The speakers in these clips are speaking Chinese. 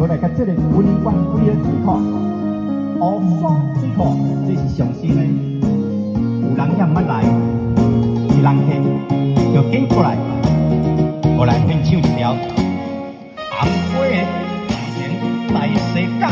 过来甲这个温泉规个水库，乌山水库，这是上新的。有人也捌来，是人客，就紧过来，我来献唱一条红花的大西港。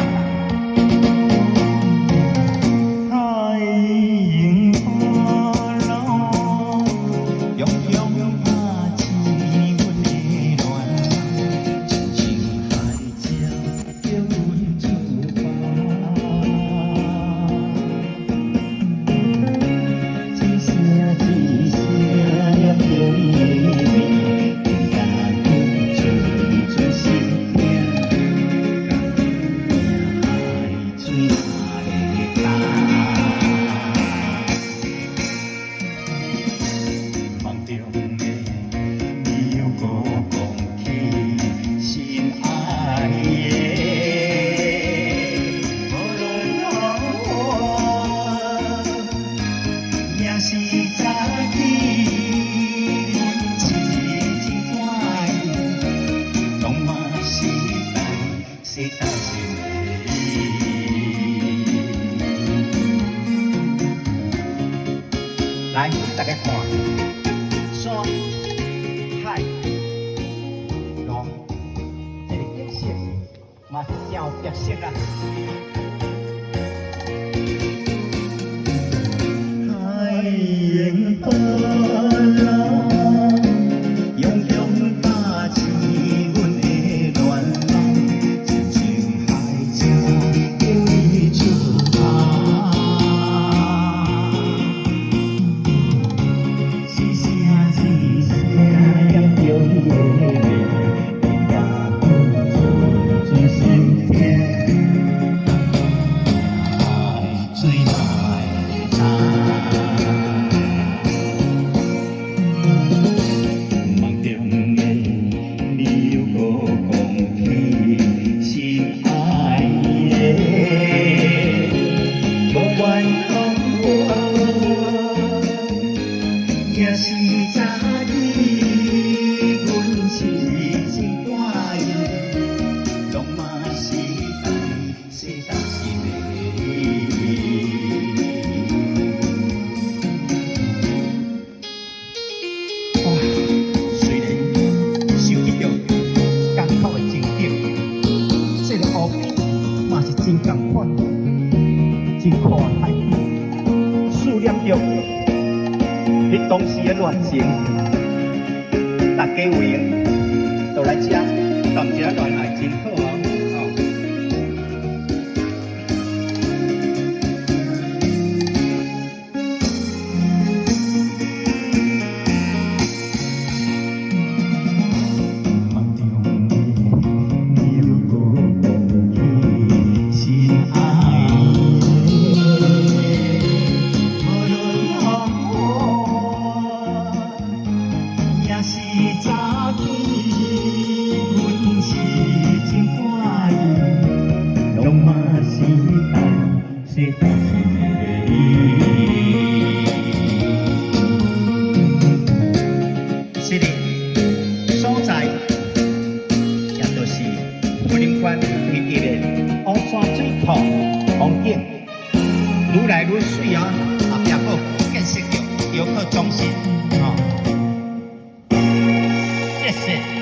来，大家看，山、海、浪，这个景色嘛是真有特色啦。海沿波浪，涌涌打起阮的暖浪，亲像海潮叫伊出发。也是早起，阮是真大意，浪漫时代，世代是美。哇，虽然受起着艰苦的情景，这个乌边嘛是真共款，真看海边，思念着。你当时的恋情，大家有闲都来吃，谈一下恋爱真好哦。是早起，阮是真欢喜，浪漫时代，世代是美。这个所在，也就是福林县唯一的乌山水库风景，愈来愈水啊！后壁佫建设着游客中心。这是。